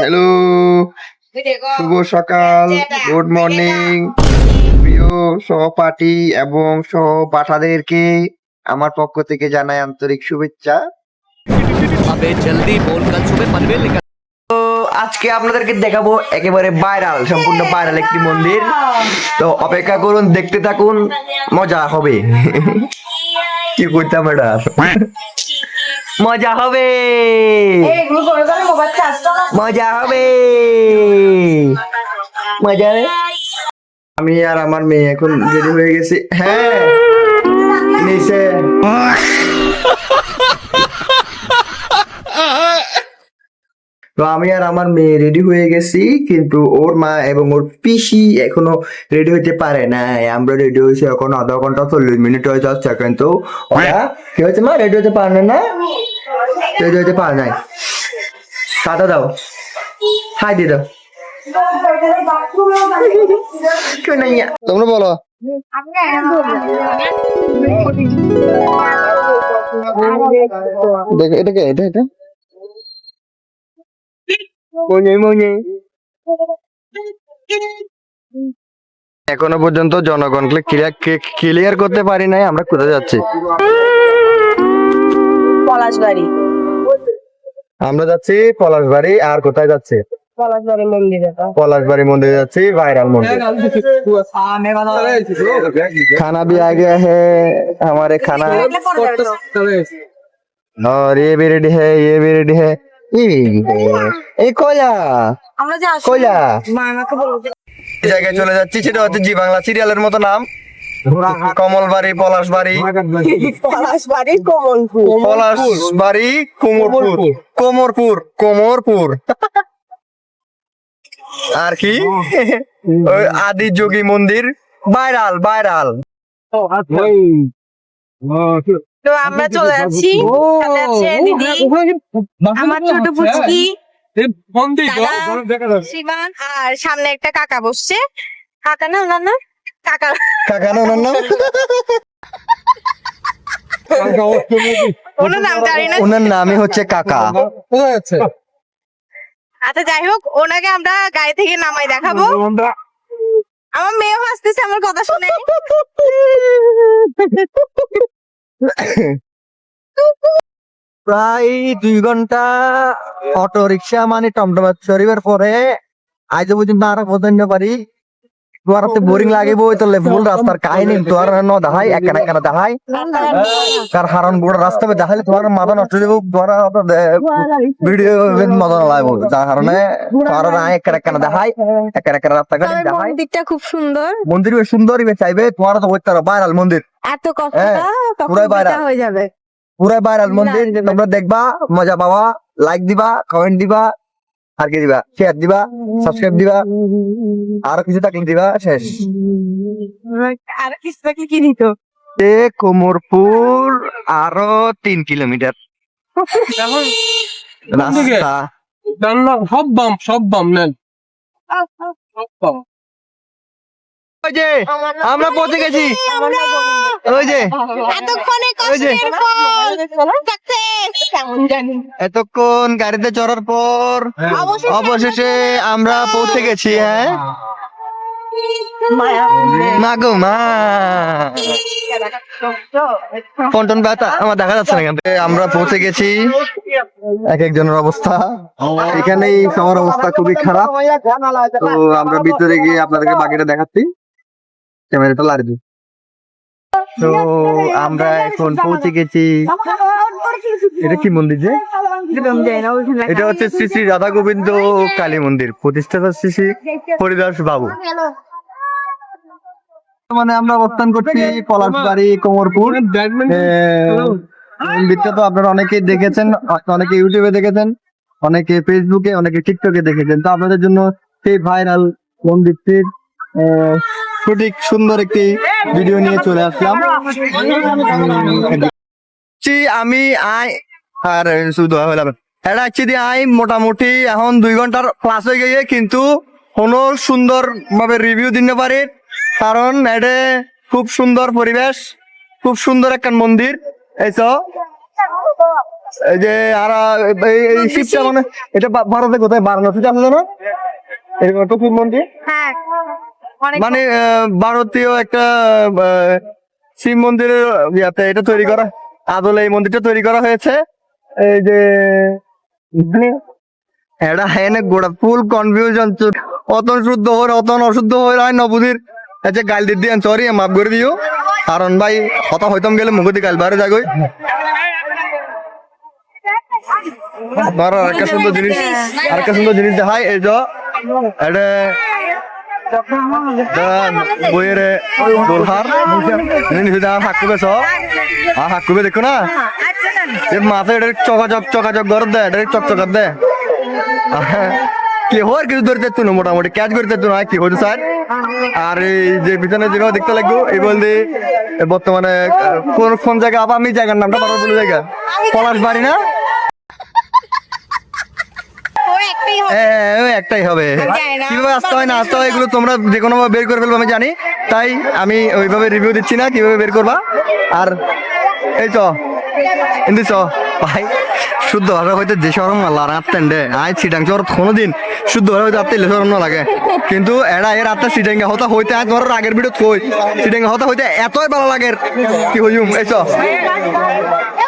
Hello, শুভ সকাল, good morning প্রিয় সহপাঠী এবং সহপাঠাদেরকে আমার পক্ষ থেকে জানাই আন্তরিক শুভেচ্ছা। अबे जल्दी बोल, कल सुबह पनवेल निकल। তো আজকে আপনাদেরকে দেখাবো একেবারে ভাইরাল, সম্পূর্ণ ভাইরাল একটি মন্দির। তো অপেক্ষা করুন, দেখতে থাকুন, মজা হবে। কি করতাম এটা, মজা হবে, মজা হবে, মজা হবে। আমি আর আমার মেয়ে এখন রেডি হয়ে গেছি। হ্যাঁ, নিচে তো আমি আর আমার মেয়ে রেডি হয়ে গেছি, কিন্তু ওর মা এবং ওর পিসি এখনো রেডি হতে পারে না। আমরা রেডি হয়েছি এখন আধা ঘন্টা 40 মিনিট হয়ে যাচ্ছে, কিন্তু ওরা কি হয়েছে, মা রেডি হতে পারে না, রেডি হতে পারে নাই। কাটা দাও, হাই দিয়ে দাও। তোমরা বলো, দেখো এটা কে, এটা এটা এখনো পর্যন্ত জনগণকে ক্লিয়ার করতে পারি নাই আমরা কোথায় যাচ্ছি। পলাশবাড়ি, আমরা যাচ্ছি পলাশবাড়ি। আর কোথায় যাচ্ছে? পলাশবাড়ি মন্দিরে। পলাশবাড়ি মন্দিরে যাচ্ছি, ভাইরাল মন্দির। खाना भी आ गया है हमारे, खाना और ये भी रेडी है, ये भी रेडी है, ये भी ready है। এই কয়লা আমরা যে আসলে কয়লা মা আমাকে বলল যে এই জায়গায় চলে যাচ্ছি, সেটা হচ্ছে জি বাংলা সিরিয়ালের মতো নাম, কমলবাড়ি, পলাশবাড়ি, পলাশবাড়ির কমলপুর। পলাশবাড়ি, কোমরপুর, কোমরপুর, কোমরপুর। আর কি ওই আদি যোগী মন্দির, ভাইরাল ভাইরাল। তো আমরা চলে যাচ্ছি, সাথে আছে দিদি, আমার ছোট পুচকি, দাদা, শিবান, আর সামনে একটা কাকা বসছে। কাকা না, ওনার নাম কাকা, কাকা না ওনার নাম? ওনার নাম জানি না। ওনার নামই হচ্ছে কাকা। আচ্ছা যাই হোক, ওনাকে আমরা গাড়ি থেকে নামাই দেখাবো। আমার মেয়েও হাসতেছে আমার কথা শুনে। প্রায় 2 ঘন্টা অটো রিক্সা মানে টমটম শরীফের পরে আজ পর্যন্ত আর পৌঁছাতে পারি। তোমার বোরিং লাগিব, তো ফুল রাস্তার কাহিনী তোমার দেখাই, একখানা একখানা দেখাই, কার হারন বড় রাস্তা দেখাইলে তোমার মাথা নষ্ট হয়ে যাবো, তোমার ভিডিও মজা না লাগবো, যার কারণে তোমার একখানা একখানা দেখাই, একখানা একখানা রাস্তাঘাট তবে দেখাই। মন্দিরটা খুব সুন্দর, মন্দির সুন্দরই চাইবে, তোমার তো হইতে ভাইরাল মন্দির, এত কষ্টটা তখন পুরাই বিটা বাইরে। হয়ে যাবে। পুরাই ভাইরাল মন্দির। তোমরা দেখবা, মজা পাবা, লাইক দিবা, কমেন্ট দিবা, আর কি দিবা, শেয়ার দিবা, সাবস্ক্রাইব দিবা, আরো কিছু থাকলে দিবা, শেষ। আর কিছু থাকলে কি নিত? কোমরপুর আরো 3 কিলোমিটার রাস্তা। সব বাম নেন। ওই যে আমরা পৌঁছে গেছি, ওই যে এতক্ষণে ওই যে। কষ্টের ফল success। কেমন জানি এতক্ষণ গাড়িতে চড়ার পর অবশেষে আমরা পৌঁছে গেছি। হ্যাঁ মা গো মা, ফন্টন ব্যথা আমার দেখা যাচ্ছে না এখান থেকে। আমরা পৌঁছে গেছি, এক একজনের অবস্থা এখানেই, সবার অবস্থা খুবই খারাপ। তো আমরা ভিতরে গিয়ে আপনাদেরকে বাকিটা দেখাচ্ছি, ক্যামেরাটা লাড়ি দিই। তো আমরা এখন পৌঁছে গেছি। এটা কি মন্দির যে? এটা হচ্ছে শ্রী শ্রী রাধা গোবিন্দ কালী মন্দির, প্রতিষ্ঠাতা শ্রী শ্রী হরিদাস বাবু। মানে আমরা অবস্থান করছি পলাশবাড়ি, কোমরপুর। মন্দিরটা তো আপনারা অনেকেই দেখেছেন, অনেকে ইউটিউবে দেখেছেন, অনেকে ফেসবুকে, অনেকে টিকটকে দেখেছেন। তো আপনাদের জন্য সেই ভাইরাল মন্দিরটির সঠিক সুন্দর একটি ভিডিও নিয়ে চলে আসলাম। আমি আর শুধু এটা অ্যাকচুয়ালি মোটামুটি এখন 2 ঘন্টার ক্লাস হয়ে গিয়ে, কিন্তু কোনো সুন্দর ভাবে রিভিউ দিতে পারি, কারণ এটা খুব সুন্দর পরিবেশ, খুব সুন্দর একটা মন্দির। এই তো এই যে আর এই শিবটা মানে এটা ভারতে কোথায় বারাণসীতে আছে জানো এরকম একটা শিব মন্দির হ্যাঁ অনেক মানে ভারতীয় একটা শিব মন্দিরের ইয়াতে এটা তৈরি করা আদলে এই মন্দিরটা তৈরি করা হয়েছে এই যে এটা হেনে গোড়া ফুল কনফিউশন অতন শুদ্ধ হয়ে অতন অশুদ্ধ হয়ে হয় নবুদির আচ্ছা গাল দিদি সরি মাফ করে দিও কারণ ভাই কথা হইতাম গেলে মুখতি গাল বাইরে যাগই বারো আরেকটা সুন্দর জিনিস আরেকটা সুন্দর জিনিস দেখাই এই যে এটা বইয়ের দোলহার হাকুবে স আর হাকুবে দেখো না মাথা এটা চকাচক গর দে এটা চকচকার দে কি হওয়ার কিছু ধরতে তুই মোটামুটি ক্যাচ করতে তুই না কি হচ্ছে স্যার আর এই যে পিছনে যেগুলো দেখতে লাগবো এই বলতে বর্তমানে কোন কোন জায়গা আবার আমি জায়গার নামটা পারবো বলে জায়গা পলাশ বাড়ি না ও একটাই হবে একটাই হবে জানি না। কিভাবে আসতে হয় না আসতে হয় এগুলো তোমরা যে কোনো ভাবে বের করে ফেলবো আমি জানি তাই আমি ওইভাবে রিভিউ দিচ্ছি না কিভাবে বের করবা আর এই তো হিন্দি চ ভাই শুদ্ধ ভাবে হয়তো যে সরম আল্লাহ রাখতেন রে আই সিটাং চর কোনোদিন শুদ্ধ ভাবে হয়তো আপনি সরম না লাগে কিন্তু এরা এর আত্মা সিটাঙ্গা হতা হইতে আজ ধরো আগের ভিডিও থই সিটাঙ্গা হতা হইতে এতই ভালো লাগে কি হইম এই চ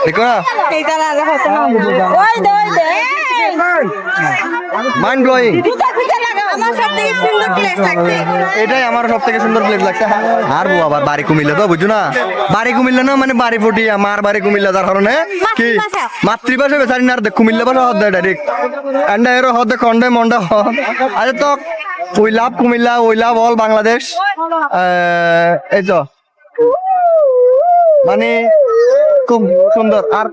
দেখো না এইটা না হতো না ওই দে মাইন্ড ব্লোয়িং আমার সবথেকে সুন্দর প্লেস থাকবে এটাই আমার সব থেকে সুন্দর প্লেস লাগছে আর বউ আবার বাড়ি কুমিল্লা তো বুঝছো না বাড়ি কুমিল্লা না মানে বাড়ি ফুটিয়া মার বাড়ি কুমিল্লা যার কারণে কি মাতৃভাষা বেচারি না আর কুমিল্লা ভাষা হদ দেয় ডাইরেক্ট এন্ডা এরো হদ খন্ডে মন্ডা আরে তো ওই লাভ কুমিল্লা ওই লাভ অল বাংলাদেশ এই তো মানে খুব সুন্দর আর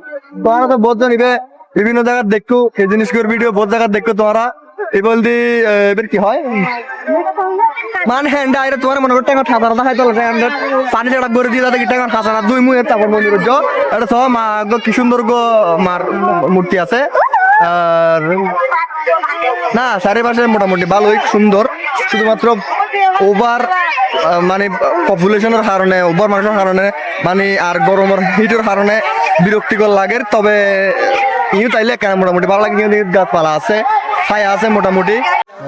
তোমরা তো বোঝো নিবে বিভিন্ন জায়গায় দেখো এই জিনিসগুলোর ভিডিও বহুত জায়গায় দেখো তোমরা এই বলদি এবার কি হয় মানে হ্যান্ড আইরে তোমার মনে করতে আমার ঠান্ডা রাখা তো পানি ছাড়া করে দিয়ে তাদের গিটা খাসা না দুই মুয়ে তারপর মন্দির যো এটা সব মা গো কি সুন্দর গো মার মূর্তি আছে আর না চারিপাশে মোটামুটি ভালোই সুন্দর শুধুমাত্র ওভার মানে পপুলেশনের কারণে ওভার মানুষের কারণে মানে আর গরমের হিটের কারণে বিরক্তিকর লাগে তবে ইউ তাইলে কেন মোটামুটি ভালো লাগে গাছপালা আছে ছায়া আছে মোটামুটি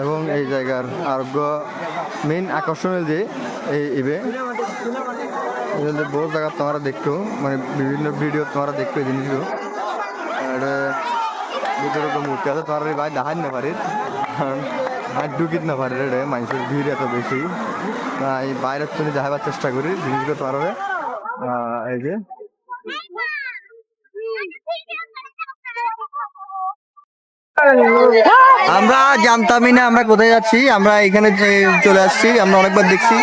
এবং এই জায়গার আরোগ্য মেইন আকর্ষণীয় যে এই ইভে বহু জায়গা তোমরা দেখতো মানে বিভিন্ন ভিডিও তোমরা দেখতো এই জিনিসগুলো এটা ভিতরে মূর্তি আছে তোমরা ভাই দেখাই না পারি কারণ আর ঢুকিত না পারে রে মানুষের ভিড় এত বেশি এই বাইরের থেকে দেখাবার চেষ্টা করি জিনিসগুলো তোমার এই যে আমরা জানতামই না আমরা কোথায় যাচ্ছি আমরা এখানে চলে আসছি আমরা অনেকবার দেখছি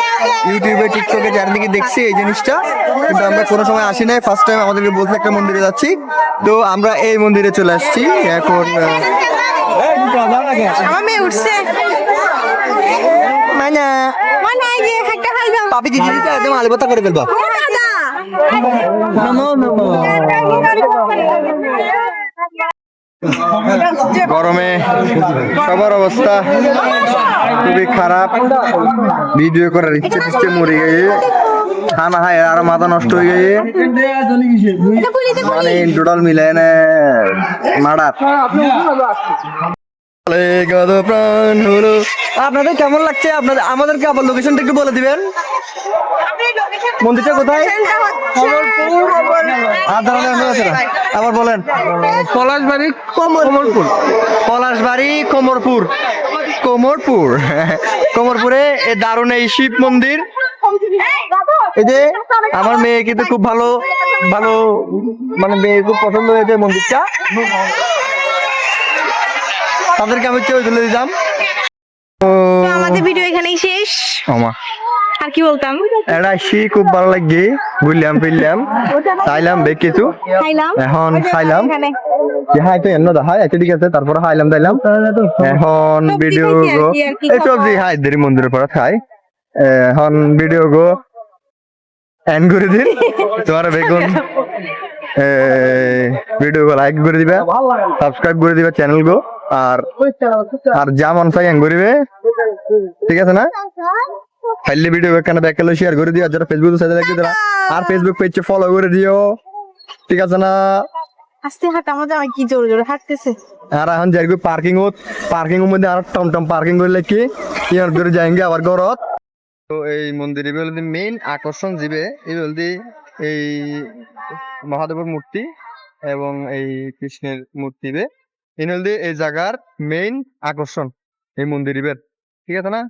ইউটিউবে টিকটকে চারিদিকে দেখছি এই জিনিসটা কিন্তু আমরা কোনো সময় আসি নাই ফার্স্ট টাইম আমাদেরকে বলতে একটা মন্দিরে যাচ্ছি তো আমরা এই মন্দিরে চলে আসছি এখন আমার মেয়ে উঠছে মানা মানে এই যে একটা খাইলাম পাপি দিদি একদম আলিবতা করে ফেলবা নমো নমো গরমে সবার অবস্থা খুবই খারাপ ভিডিও করার ইচ্ছে টিচ্ছে মরে গিয়ে খানা খায় আর মাথা নষ্ট হয়ে গিয়ে মানে টোটাল মিলে না মারাত প্রাণ হলো আপনাদের কেমন লাগছে আপনাদের আমাদেরকে আবার লোকেশনটা একটু বলে দিবেন মন্দিরটা কোথায় আবার বলেন পলাশবাড়ি কমলপুর পলাশবাড়ি কোমরপুরে এই দারুণ এই শিব মন্দির এই যে আমার মেয়ে কিন্তু খুব ভালো ভালো মানে মেয়ে খুব পছন্দ হয়েছে মন্দিরটা তাদেরকে আমি কেউ তুলে দিতাম তো আমাদের ভিডিও এখানেই শেষ আর কি বলতাম এটা খুব ভালো লাগে বুঝলাম ফিরলাম চাইলাম বেশ কিছু খাইলাম এখন খাইলাম হ্যাঁ তো এন্ন দেখা আচ্ছা ঠিক আছে তারপরে খাইলাম তাইলাম এখন ভিডিও গো এই সবজি হাই দেরি মন্দিরের পরে খাই এখন ভিডিও গো এন্ড করে দিন তোমার বেগুন ভিডিও গো লাইক করে দিবা সাবস্ক্রাইব করে দিবা চ্যানেল গো আর যা মন চাই এন্ড করিবে ঠিক আছে না ফাইলে ভিডিও এখানে ব্যাকলে শেয়ার করে দিও যারা ফেসবুকে সাথে লাগবে তারা আর ফেসবুক পেজে ফলো করে দিও ঠিক আছে না আস্তে হাঁটা আমাদের আমি কি জোরে জোরে হাঁটতেছে। আর এখন যাই পার্কিং এর মধ্যে আর টমটম পার্কিং করলে কি ইয়ার ভিতরে যাইঙ্গে আবার ঘরত। তো এই মন্দির বলতে মেইন আকর্ষণ দিবে এই বলতে এই মহাদেবের মূর্তি এবং এই কৃষ্ণের মূর্তি বে এই জায়গার মেইন আকর্ষণ এই মন্দির ঠিক আছে না।